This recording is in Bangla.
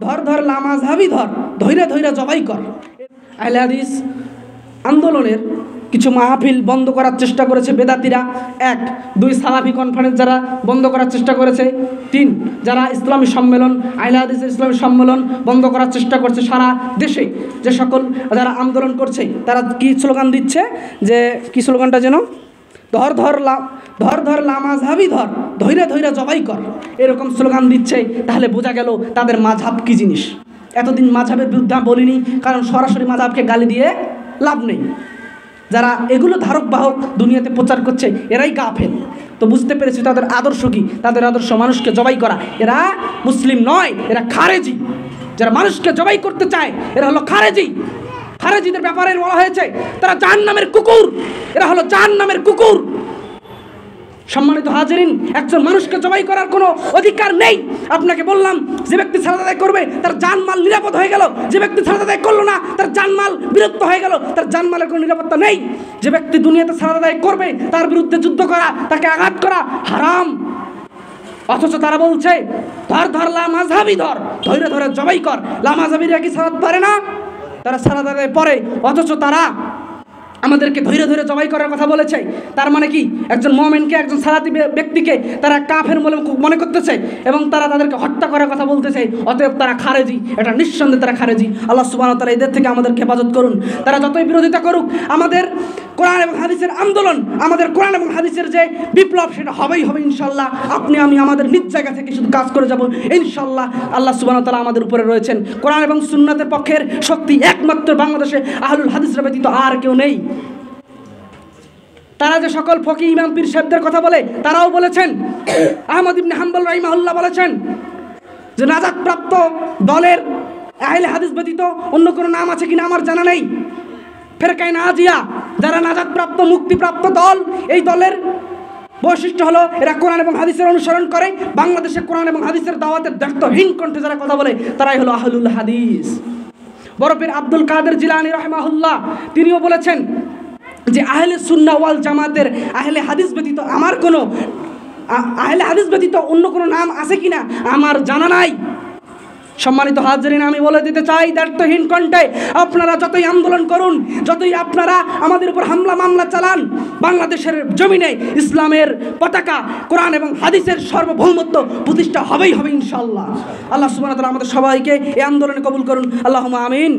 ধর ধর লামাযহাবি ধর, ধৈর্য ধৈর্য জবাই কর। আহলে হাদিস আন্দোলনের কিছু মাহফিল বন্ধ করার চেষ্টা করেছে বেদাতিরা। 1, 2 সালাফি কনফারেন্স যারা বন্ধ করার চেষ্টা করেছে। 3, যারা ইসলামী সম্মেলন, আহলে হাদিসের ইসলামী সম্মেলন বন্ধ করার চেষ্টা করছে সারা দেশে। যে সকল যারা আন্দোলন করছে তারা কি স্লোগান দিচ্ছে, যে কি স্লোগানটা যেন, ধর ধর লামাযহাবি ধর, ধৈর্য ধৈর্য জবাই কর, এরকম স্লোগান দিচ্ছে। তাহলে বোঝা গেল তাদের মাযহাব কী জিনিস। এতদিন মাযহাবের বিরুদ্ধে বলিনি, কারণ সরাসরি মাযহাবকে গালি দিয়ে লাভ নেই। যারা এগুলো ধারক বাহক দুনিয়াতে প্রচার করছে এরাই গাফেল। তো বুঝতে পেরেছি তাদের আদর্শ কী। তাদের আদর্শ মানুষকে জবাই করা। এরা মুসলিম নয়, এরা খারেজি। যারা মানুষকে জবাই করতে চায় এরা হলো খারেজি। খারেজিদের ব্যাপারে বলা হয়েছে তারা জাহান্নামের কুকুর, এরা হলো জাহান্নামের কুকুর। সম্মানিত হাজিরিন, একজন মানুষকে জবাই করার কোনো অধিকার নেই। আপনাকে বললাম, যে ব্যক্তি সালাত আদায় করবে তার জানমাল নিরাপদ হয়ে গেল, যে ব্যক্তি সালাত আদায় করলো না তার জানমাল বিরক্ত হয়ে গেল, তার জানমালের কোনো নিরাপত্তা নেই। যে ব্যক্তি দুনিয়াতে সালাত আদায় করবে তার বিরুদ্ধে যুদ্ধ করা, তাকে আঘাত করা হারাম। অথচ তারা বলছে ধর ধর লামাযহাবি ধর, ধৈর্য ধরে জবাই কর। লামাযহাবিরা কি সালাত পারে না? তারা সালাত আদায় পড়ে, অথচ তারা আমাদেরকে ধৈর্য ধরে জবাই করার কথা বলেছে। তার মানে কি, একজন মুমিনকে, একজন সালাতি ব্যক্তিকে তারা কাফের মনে করতেছে এবং তারা তাদেরকে হত্যা করার কথা বলতেছে। অতএব তারা খারেজি, এটা নিঃসন্দেহে তারা খারেজি। আল্লাহ সুবহানাহু ওয়া তাআলা এদের থেকে আমাদেরকে হেফাজত করুন। তারা যতই বিরোধিতা করুক, আমাদের কোরআন এবং হাদিসের আন্দোলন, আমাদের কোরআন এবং হাদিসের যে বিপ্লব, সেটা হবেই হবে ইনশাআল্লাহ। আপনি আমি আমাদের নিজ জায়গা থেকে শুধু কাজ করে যাব ইনশাআল্লাহ। আল্লাহ সুবহানাহু ওয়া তাআলা আমাদের উপরে রয়েছেন। কোরআন এবং সুন্নাতের পক্ষের শক্তি একমাত্র বাংলাদেশে আহলুল হাদিসরা ব্যতীত আর কেউ নেই। তারা যে সকল ফকি ইমাম পীর সাহেবদের কথা বলে, তারাও বলেছেন, আহমদ ইবনে হাম্বল রাহিমাহুল্লাহ বলেছেন যে নাজাতপ্রাপ্ত দলের আহলে হাদিস ব্যতীত অন্য কোনো নাম আছে কিনা আমার জানা নেই। ফেরকায়ে নাজিয়া, যারা নাজাতপ্রাপ্ত মুক্তিপ্রাপ্ত দল, এই দলের বৈশিষ্ট্য হলো এরা কোরআন এবং হাদিসের অনুসরণ করে। বাংলাদেশে কোরআন এবং হাদিসের দাওয়াতের দায়িত্বহীন কণ্ঠে যারা কথা বলে তারাই হলো আহলুল হাদিস। বরফের আব্দুল কাদের জিলানী রাহিমাহুল্লাহ তিনিও বলেছেন যে আহলে সুন্নাহ ওয়াল জামাতের আহলে হাদিস ব্যতীত আমার কোনো আহলে হাদিস ব্যতীত অন্য কোনো নাম আছে কিনা আমার জানা নাই। সম্মানিত হাজিরিন, আমি বলে দিতে চাই দায়িত্বহীন কণ্ঠে, আপনারা যতই আন্দোলন করুন, যতই আপনারা আমাদের উপর হামলা মামলা চালান, বাংলাদেশের জমিনে ইসলামের পতাকা, কোরআন এবং হাদিসের সার্বভৌমত্ব প্রতিষ্ঠা হবেই হবে ইনশাআল্লাহ। আল্লাহ সুবহানাহু ওয়া তাআলা আমাদের সবাইকে এই আন্দোলনে কবুল করুন। আল্লাহুম্মা আমিন।